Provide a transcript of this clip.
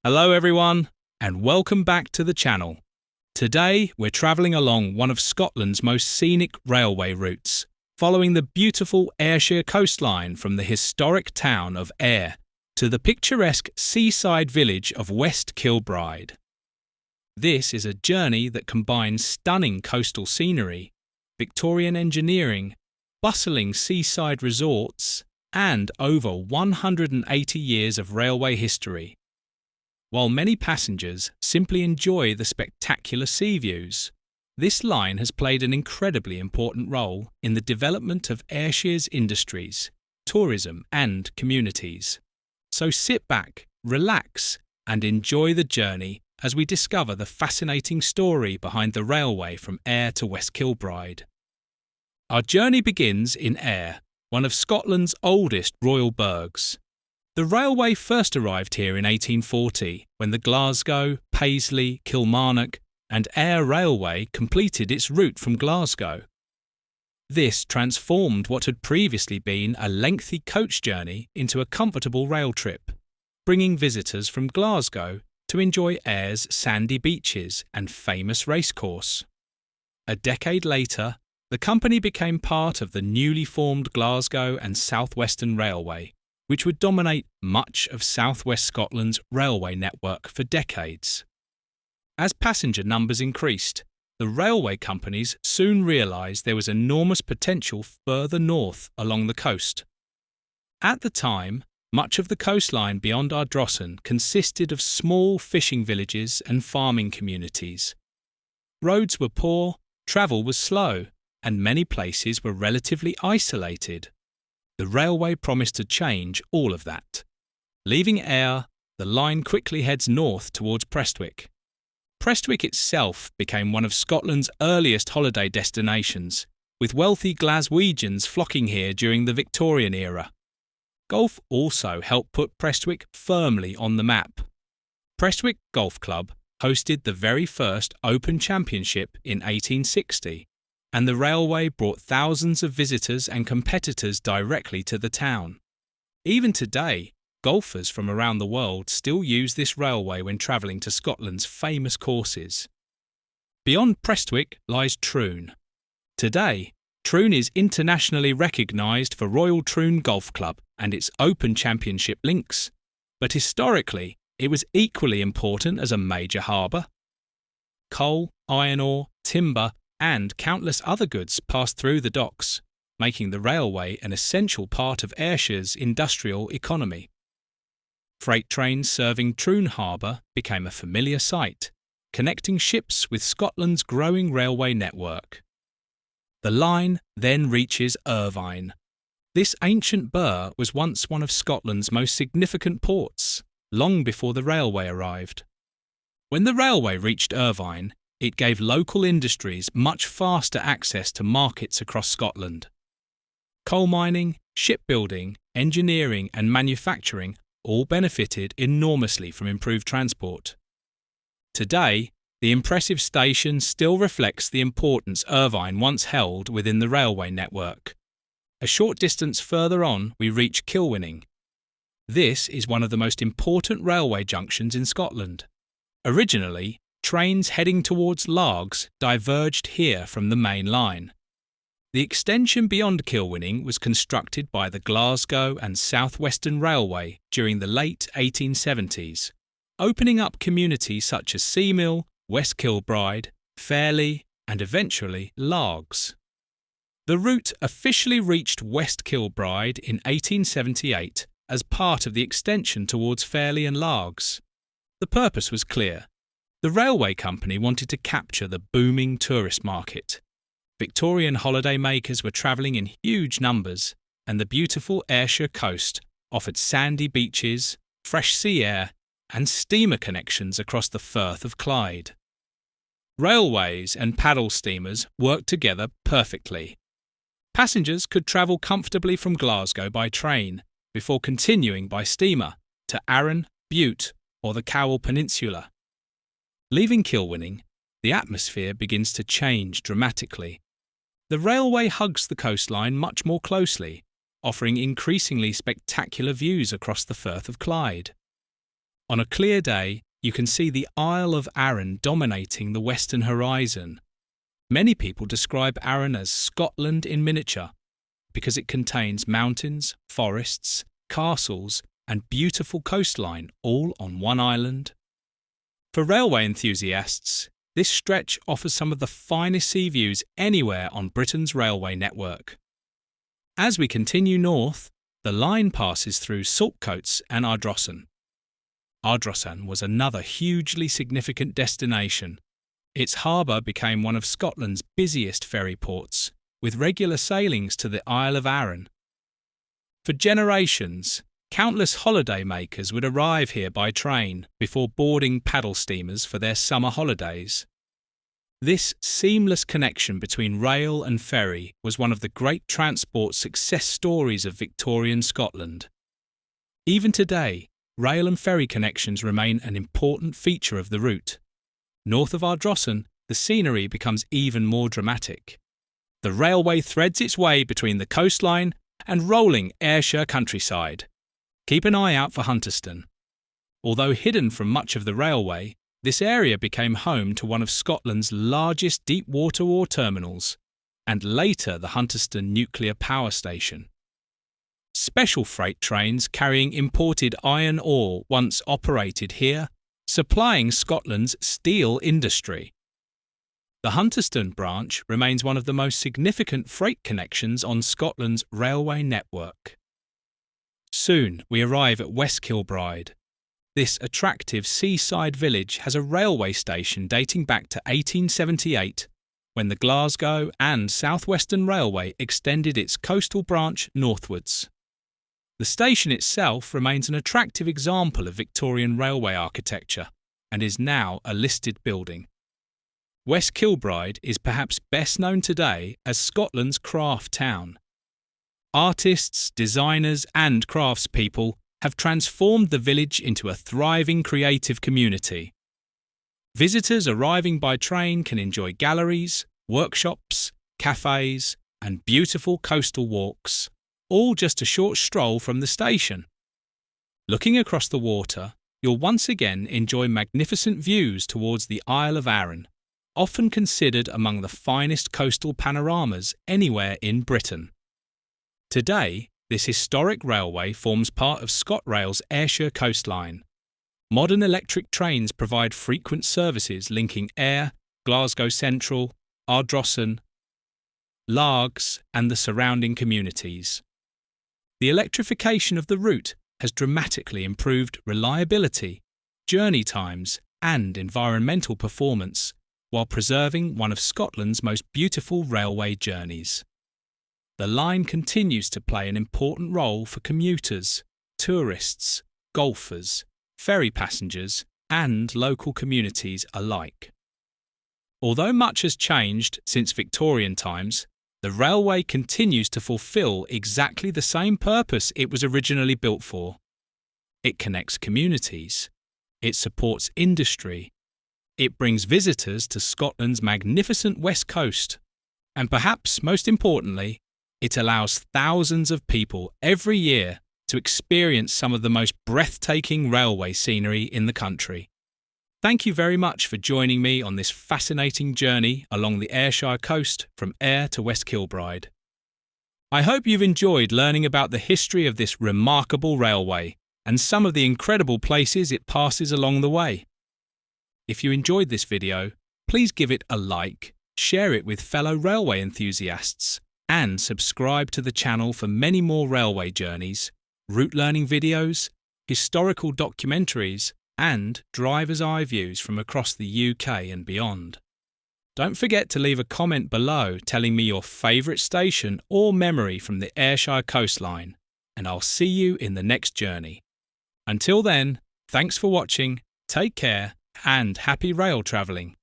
Hello everyone, and welcome back to the channel. Today we're travelling along one of Scotland's most scenic railway routes, following the beautiful Ayrshire Coast Line from the historic town of Ayr to the picturesque seaside village of West Kilbride. This is a journey that combines stunning coastal scenery, Victorian engineering, bustling seaside resorts, and over 180 years of railway history. While many passengers simply enjoy the spectacular sea views, this line has played an incredibly important role in the development of Ayrshire's industries, tourism and communities. So sit back, relax and enjoy the journey as we discover the fascinating story behind the railway from Ayr to West Kilbride. Our journey begins in Ayr, one of Scotland's oldest royal burghs. The railway first arrived here in 1840 when the Glasgow, Paisley, Kilmarnock and Ayr Railway completed its route from Glasgow. This transformed what had previously been a lengthy coach journey into a comfortable rail trip, bringing visitors from Glasgow to enjoy Ayr's sandy beaches and famous racecourse. A decade later, the company became part of the newly formed Glasgow and South Western Railway, which would dominate much of southwest Scotland's railway network for decades. As passenger numbers increased, the railway companies soon realised there was enormous potential further north along the coast. At the time, much of the coastline beyond Ardrossan consisted of small fishing villages and farming communities. Roads were poor, travel was slow, and many places were relatively isolated. The railway promised to change all of that. Leaving Ayr, the line quickly heads north towards Prestwick. Prestwick itself became one of Scotland's earliest holiday destinations, with wealthy Glaswegians flocking here during the Victorian era. Golf also helped put Prestwick firmly on the map. Prestwick Golf Club hosted the very first Open Championship in 1860. And the railway brought thousands of visitors and competitors directly to the town. Even today, golfers from around the world still use this railway when travelling to Scotland's famous courses. Beyond Prestwick lies Troon. Today, Troon is internationally recognised for Royal Troon Golf Club and its Open Championship links, but historically it was equally important as a major harbour. Coal, iron ore, timber and countless other goods passed through the docks, making the railway an essential part of Ayrshire's industrial economy. Freight trains serving Troon Harbour became a familiar sight, connecting ships with Scotland's growing railway network. The line then reaches Irvine. This ancient burgh was once one of Scotland's most significant ports, long before the railway arrived. When the railway reached Irvine, it gave local industries much faster access to markets across Scotland. Coal mining, shipbuilding, engineering and manufacturing all benefited enormously from improved transport. Today, the impressive station still reflects the importance Irvine once held within the railway network. A short distance further on, we reach Kilwinning. This is one of the most important railway junctions in Scotland. Originally, trains heading towards Largs diverged here from the main line. The extension beyond Kilwinning was constructed by the Glasgow and South Western Railway during the late 1870s, opening up communities such as Seamill, West Kilbride, Fairley and eventually Largs. The route officially reached West Kilbride in 1878 as part of the extension towards Fairley and Largs. The purpose was clear. The railway company wanted to capture the booming tourist market. Victorian holidaymakers were travelling in huge numbers, and the beautiful Ayrshire coast offered sandy beaches, fresh sea air, and steamer connections across the Firth of Clyde. Railways and paddle steamers worked together perfectly. Passengers could travel comfortably from Glasgow by train before continuing by steamer to Arran, Bute, or the Cowal Peninsula. Leaving Kilwinning, the atmosphere begins to change dramatically. The railway hugs the coastline much more closely, offering increasingly spectacular views across the Firth of Clyde. On a clear day, you can see the Isle of Arran dominating the western horizon. Many people describe Arran as Scotland in miniature because it contains mountains, forests, castles, and beautiful coastline all on one island. For railway enthusiasts, this stretch offers some of the finest sea views anywhere on Britain's railway network. As we continue north, the line passes through Saltcoats and Ardrossan. Ardrossan was another hugely significant destination. Its harbour became one of Scotland's busiest ferry ports, with regular sailings to the Isle of Arran. For generations, countless holidaymakers would arrive here by train before boarding paddle steamers for their summer holidays. This seamless connection between rail and ferry was one of the great transport success stories of Victorian Scotland. Even today, rail and ferry connections remain an important feature of the route. North of Ardrossan, the scenery becomes even more dramatic. The railway threads its way between the coastline and rolling Ayrshire countryside. Keep an eye out for Hunterston. Although hidden from much of the railway, this area became home to one of Scotland's largest deep-water ore terminals, and later the Hunterston nuclear power station. Special freight trains carrying imported iron ore once operated here, supplying Scotland's steel industry. The Hunterston branch remains one of the most significant freight connections on Scotland's railway network. Soon we arrive at West Kilbride. This attractive seaside village has a railway station dating back to 1878, when the Glasgow and South Western Railway extended its coastal branch northwards. The station itself remains an attractive example of Victorian railway architecture and is now a listed building. West Kilbride is perhaps best known today as Scotland's craft town. Artists, designers and craftspeople have transformed the village into a thriving creative community. Visitors arriving by train can enjoy galleries, workshops, cafes and beautiful coastal walks, all just a short stroll from the station. Looking across the water, you'll once again enjoy magnificent views towards the Isle of Arran, often considered among the finest coastal panoramas anywhere in Britain. Today, this historic railway forms part of ScotRail's Ayrshire Coast Line. Modern electric trains provide frequent services linking Ayr, Glasgow Central, Ardrossan, Largs and the surrounding communities. The electrification of the route has dramatically improved reliability, journey times and environmental performance, while preserving one of Scotland's most beautiful railway journeys. The line continues to play an important role for commuters, tourists, golfers, ferry passengers and local communities alike. Although much has changed since Victorian times, the railway continues to fulfil exactly the same purpose it was originally built for. It connects communities, it supports industry, it brings visitors to Scotland's magnificent west coast, and perhaps most importantly, it allows thousands of people every year to experience some of the most breathtaking railway scenery in the country. Thank you very much for joining me on this fascinating journey along the Ayrshire coast from Ayr to West Kilbride. I hope you've enjoyed learning about the history of this remarkable railway and some of the incredible places it passes along the way. If you enjoyed this video, please give it a like, share it with fellow railway enthusiasts, and subscribe to the channel for many more railway journeys, route learning videos, historical documentaries, and driver's eye views from across the UK and beyond. Don't forget to leave a comment below telling me your favourite station or memory from the Ayrshire Coast Line, and I'll see you in the next journey. Until then, thanks for watching, take care, and happy rail travelling.